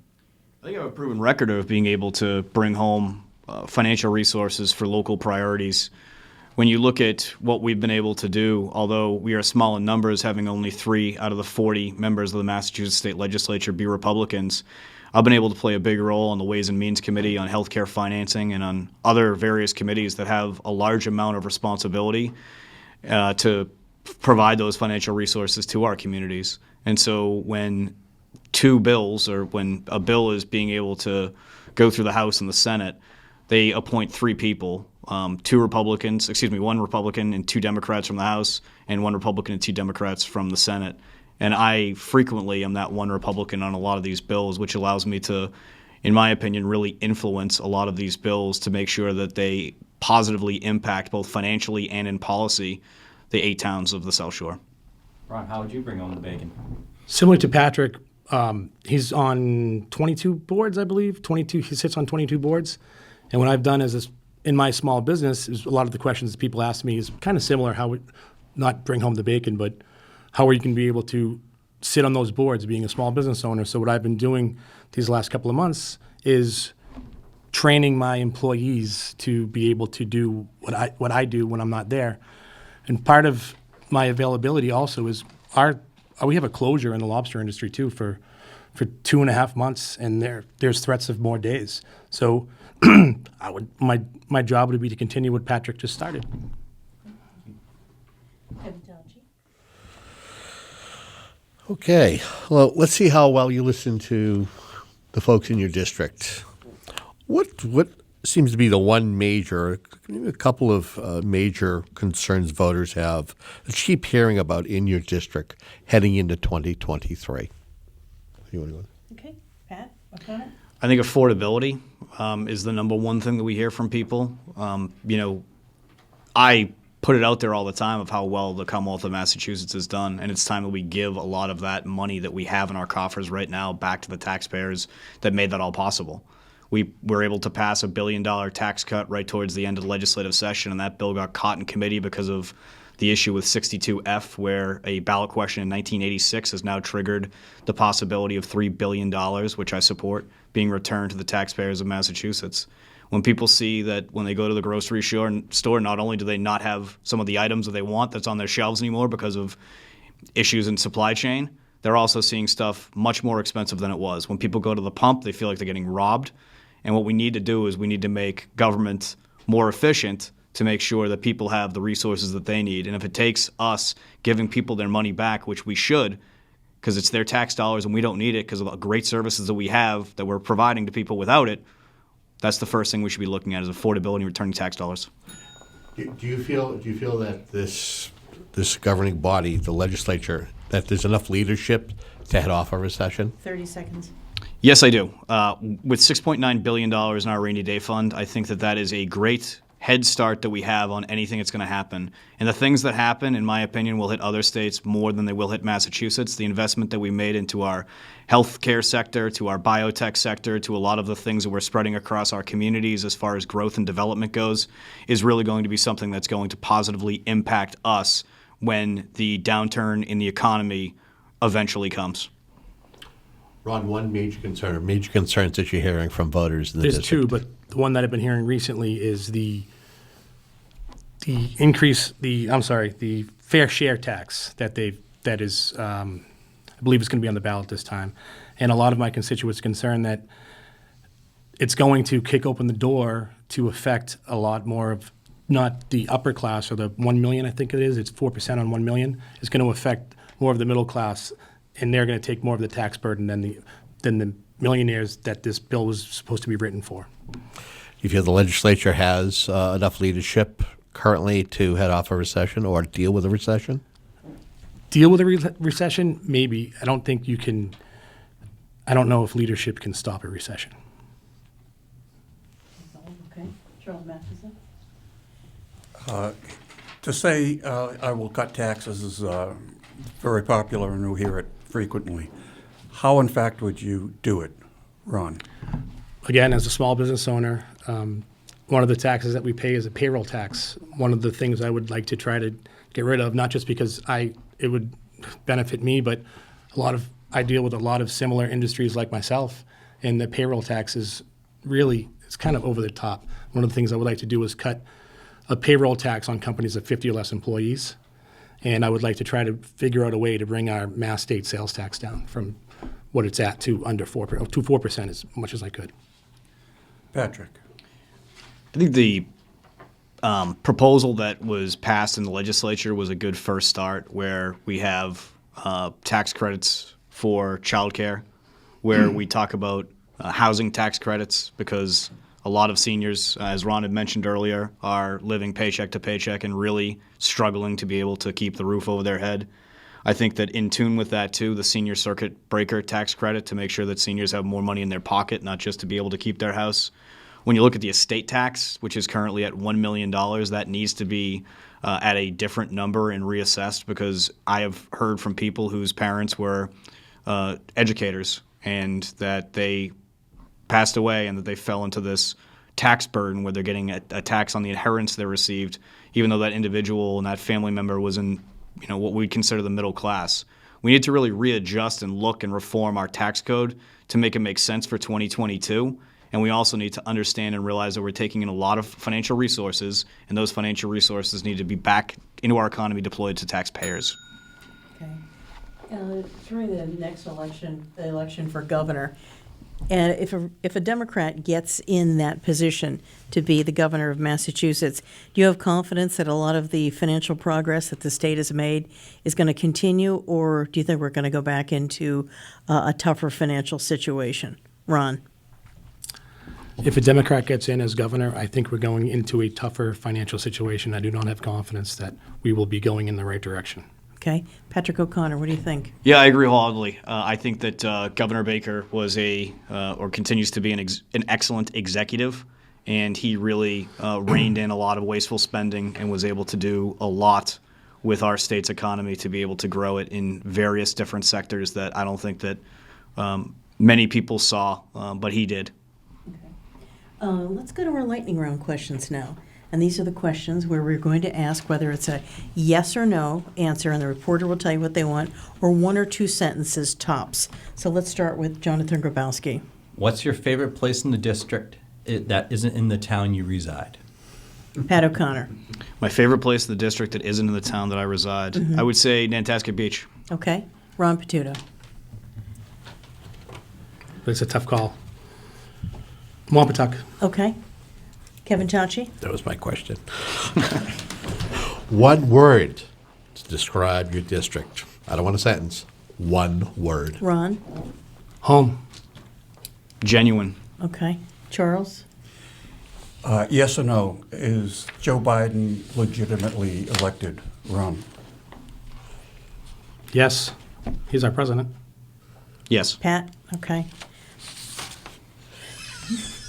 I think I have a proven record of being able to bring home financial resources for local priorities. When you look at what we've been able to do, although we are small in numbers, having only 3 out of the 40 members of the Massachusetts State Legislature be Republicans, I've been able to play a big role on the Ways and Means Committee, on healthcare financing, and on other various committees that have a large amount of responsibility to provide those financial resources to our communities. And so when when a bill is being able to go through the House and the Senate, they appoint 3 people. 1 Republican and 2 Democrats from the House, and 1 Republican and 2 Democrats from the Senate. And I frequently am that 1 Republican on a lot of these bills, which allows me to, in my opinion, really influence a lot of these bills to make sure that they positively impact both financially and in policy the 8 towns of the South Shore. Ron, how would you bring home the bacon? Similar to Patrick, he's on 22 boards, I believe. He sits on 22 boards. And what I've done is in my small business, is a lot of the questions that people ask me is kind of similar, not bring home the bacon, but how are you going to be able to sit on those boards being a small business owner? So what I've been doing these last couple of months is training my employees to be able to do what I do when I'm not there. And part of my availability also is we have a closure in the lobster industry too for 2.5 months, and there's threats of more days. So my job would be to continue what Patrick just started. Okay. Well, let's see how well you listen to the folks in your district. What seems to be the one major, maybe a couple of major concerns voters have that you keep hearing about in your district heading into 2023? You want to go? Okay, Pat, what comment? I think affordability is the number one thing that we hear from people. I put it out there all the time of how well the Commonwealth of Massachusetts has done, and it's time that we give a lot of that money that we have in our coffers right now back to the taxpayers that made that all possible. We were able to pass $1 billion tax cut right towards the end of the legislative session, and that bill got caught in committee because of the issue with 62F, where a ballot question in 1986 has now triggered the possibility of $3 billion, which I support, being returned to the taxpayers of Massachusetts. When people see that when they go to the grocery store, not only do they not have some of the items that they want that's on their shelves anymore because of issues in supply chain, they're also seeing stuff much more expensive than it was. When people go to the pump, they feel like they're getting robbed. And what we need to do is we need to make government more efficient to make sure that people have the resources that they need. And if it takes us giving people their money back, which we should, because it's their tax dollars and we don't need it because of the great services that we have that we're providing to people without it, that's the first thing we should be looking at is affordability and returning tax dollars. Do you feel that this governing body, the legislature, that there's enough leadership to head off a recession? 30 seconds. Yes, I do. With $6.9 billion in our rainy day fund, I think that is a great head start that we have on anything that's going to happen. And the things that happen, in my opinion, will hit other states more than they will hit Massachusetts. The investment that we made into our healthcare sector, to our biotech sector, to a lot of the things that we're spreading across our communities as far as growth and development goes, is really going to be something that's going to positively impact us when the downturn in the economy eventually comes. Ron, one major concern or major concerns that you're hearing from voters in the There's district? two, but the one that I've been hearing recently is the fair share tax that is I believe is going to be on the ballot this time. And a lot of my constituents are concerned that it's going to kick open the door to affect a lot more of not the upper class or the 1 million, I think it is. It's 4% on 1 million. It's going to affect more of the middle class, and they're going to take more of the tax burden than the millionaires that this bill was supposed to be written for. You feel the legislature has enough leadership currently to head off a recession or deal with a recession? Deal with a recession? Maybe. I don't think you can. I don't know if leadership can stop a recession. Okay, Charles Matheson. To say I will cut taxes is very popular and we hear it frequently. How, in fact, would you do it, Ron? Again, as a small business owner, one of the taxes that we pay is a payroll tax. One of the things I would like to try to get rid of, not just because it would benefit me, but I deal with a lot of similar industries like myself, and the payroll tax is really, it's kind of over the top. One of the things I would like to do is cut a payroll tax on companies of 50 or less employees, and I would like to try to figure out a way to bring our mass state sales tax down from what it's at to under 4%, to 4% as much as I could. Patrick. I think the proposal that was passed in the legislature was a good first start, where we have tax credits for childcare, where we talk about housing tax credits, because a lot of seniors, as Ron had mentioned earlier, are living paycheck to paycheck and really struggling to be able to keep the roof over their head. I think that in tune with that, too, the senior circuit breaker tax credit to make sure that seniors have more money in their pocket, not just to be able to keep their house. When you look at the estate tax, which is currently at $1 million, that needs to be at a different number and reassessed, because I have heard from people whose parents were educators and that they passed away and that they fell into this tax burden where they're getting a tax on the inheritance they received, even though that individual and that family member was in what we'd consider the middle class. We need to really readjust and look and reform our tax code to make it make sense for 2022. And we also need to understand and realize that we're taking in a lot of financial resources, and those financial resources need to be back into our economy, deployed to taxpayers. Okay. During the next election, the election for governor, And if a Democrat gets in that position to be the governor of Massachusetts, do you have confidence that a lot of the financial progress that the state has made is going to continue, or do you think we're going to go back into a tougher financial situation? Ron? If a Democrat gets in as governor, I think we're going into a tougher financial situation. I do not have confidence that we will be going in the right direction. Okay. Patrick O'Connor, what do you think? Yeah, I agree wholeheartedly. I think that Governor Baker was or continues to be an excellent executive, and he really reined in a lot of wasteful spending and was able to do a lot with our state's economy to be able to grow it in various different sectors that I don't think that many people saw, but he did. Let's go to our lightning round questions now. And these are the questions where we're going to ask whether it's a yes or no answer, and the reporter will tell you what they want, or one or two sentences tops. So let's start with Jonathan Grabowski. What's your favorite place in the district that isn't in the town you reside? Pat O'Connor. My favorite place in the district that isn't in the town that I reside, I would say Nantasket Beach. Okay. Ron Pituto. But it's a tough call. Wampatuck. Okay. Kevin Chachi. That was my question. One word to describe your district. I don't want a sentence. One word. Ron. Home. Genuine. Okay. Charles. Yes or no? Is Joe Biden legitimately elected? Ron? Yes. He's our president. Yes. Pat. Okay.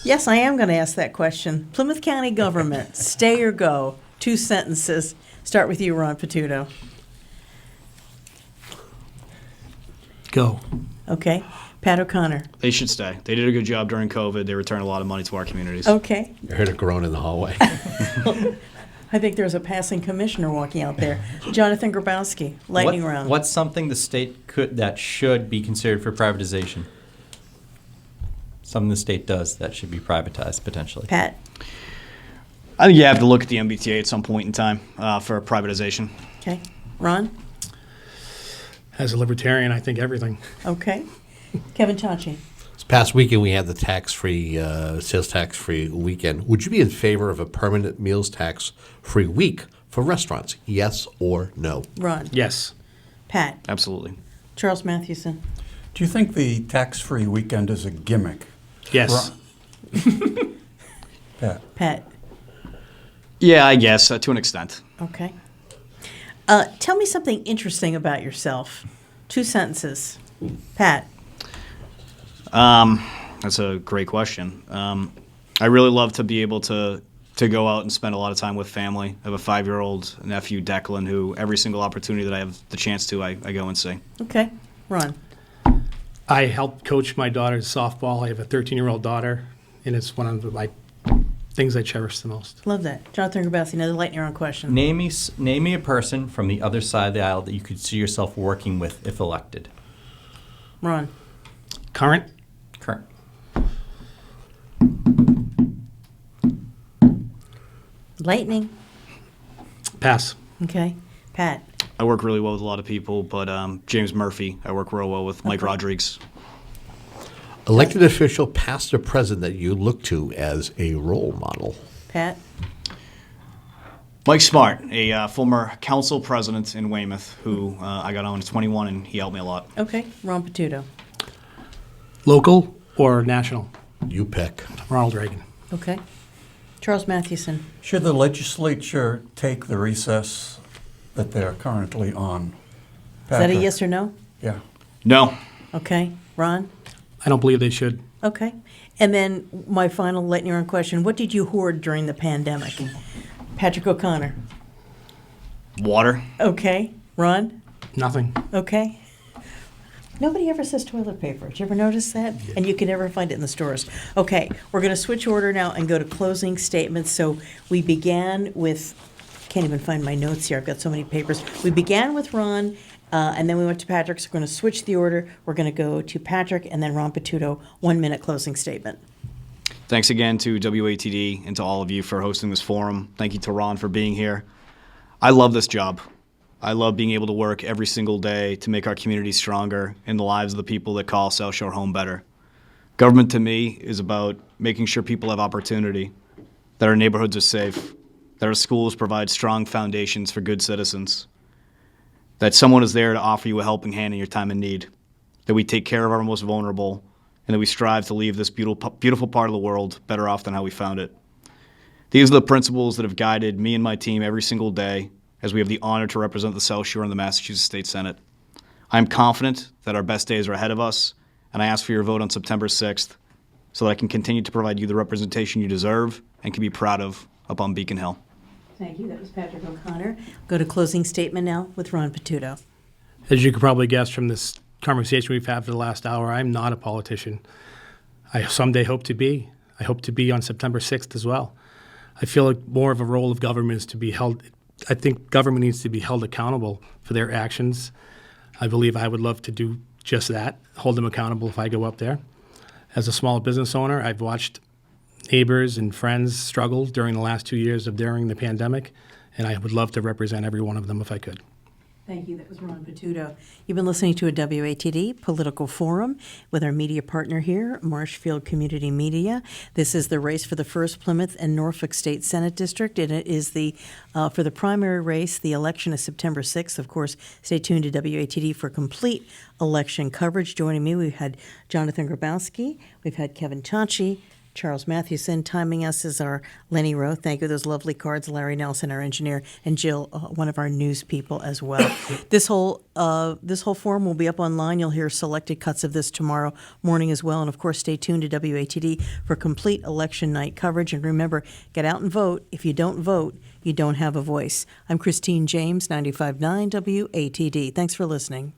Yes, I am going to ask that question. Plymouth County government, stay or go? Two sentences. Start with you, Ron Pituto. Go. Okay. Pat O'Connor. They should stay. They did a good job during COVID. They returned a lot of money to our communities. Okay. I heard a groan in the hallway. I think there's a passing commissioner walking out there. Jonathan Grabowski, lightning round. What's something the state that should be considered for privatization? Something the state does that should be privatized potentially. Pat. I think you have to look at the MBTA at some point in time for privatization. Okay. Ron. As a libertarian, I think everything. Okay. Kevin Chachi. This past weekend, we had the tax-free, sales tax-free weekend. Would you be in favor of a permanent meals tax-free week for restaurants? Yes or no? Ron. Yes. Pat. Absolutely. Charles Mathewson. Do you think the tax-free weekend is a gimmick? Yes. Pat? Pat. Yeah, I guess to an extent. Okay. Tell me something interesting about yourself. Two sentences. Pat. That's a great question. I really love to be able to go out and spend a lot of time with family. I have a 5-year-old nephew, Declan, who every single opportunity that I have the chance to, I go and see. Okay. Ron. I help coach my daughter's softball. I have a 13-year-old daughter, and it's one of the things I cherish the most. Love that. Jonathan Grabowski, another lightning round question. Name me a person from the other side of the aisle that you could see yourself working with if elected. Ron. Current. Current. Lightning. Pass. Okay. Pat. I work really well with a lot of people, but James Murphy, I work real well with Mike Rodriguez. Elected official, past or present, that you look to as a role model. Pat. Mike Smart, a former council president in Weymouth, who I got on at 21, and he helped me a lot. Okay. Ron Pituto. Local or national? You pick. Ronald Reagan. Okay. Charles Mathewson. Should the legislature take the recess that they're currently on? Is that a Patrick? yes or no? Yeah. No. Okay. Ron? I don't believe they should. Okay. And then my final lightning round question. What did you hoard during the pandemic? Patrick O'Connor. Water. Okay. Ron? Nothing. Okay. Nobody ever says toilet paper. Did you ever notice that? Yeah. And you can never find it in the stores. Okay, we're going to switch order now and go to closing statements. So we began with, can't even find my notes here. I've got so many papers. We began with Ron, and then we went to Patrick. So we're going to switch the order. We're going to go to Patrick and then Ron Pituto. 1 minute closing statement. Thanks again to WATD and to all of you for hosting this forum. Thank you to Ron for being here. I love this job. I love being able to work every single day to make our community stronger and the lives of the people that call South Shore home better. Government to me is about making sure people have opportunity, that our neighborhoods are safe, that our schools provide strong foundations for good citizens, that someone is there to offer you a helping hand in your time of need, that we take care of our most vulnerable, and that we strive to leave this beautiful part of the world better off than how we found it. These are the principles that have guided me and my team every single day as we have the honor to represent the South Shore in the Massachusetts State Senate. I'm confident that our best days are ahead of us, and I ask for your vote on September 6th so that I can continue to provide you the representation you deserve and can be proud of up on Beacon Hill. Thank you. That was Patrick O'Connor. Go to closing statement now with Ron Pituto. As you could probably guess from this conversation we've had for the last hour, I'm not a politician. I someday hope to be. I hope to be on September 6th as well. I feel like more of a role of government is to be held. I think government needs to be held accountable for their actions. I believe I would love to do just that, hold them accountable if I go up there. As a small business owner, I've watched neighbors and friends struggle during the last 2 years during the pandemic, and I would love to represent every one of them if I could. Thank you. That was Ron Pituto. You've been listening to a WATD Political Forum with our media partner here, Marshfield Community Media. This is the race for the 1st Plymouth and Norfolk State Senate District, and it is for the primary race. The election is September 6th. Of course, stay tuned to WATD for complete election coverage. Joining me, we've had Jonathan Grabowski, we've had Kevin Tachi, Charles Mathewson. Timing us is our Lenny Rowe. Thank you. Those lovely cards. Larry Nelson, our engineer, and Jill, one of our news people as well. This whole forum will be up online. You'll hear selected cuts of this tomorrow morning as well. And of course, stay tuned to WATD for complete election night coverage. And remember, get out and vote. If you don't vote, you don't have a voice. I'm Christine James, 95.9 WATD. Thanks for listening.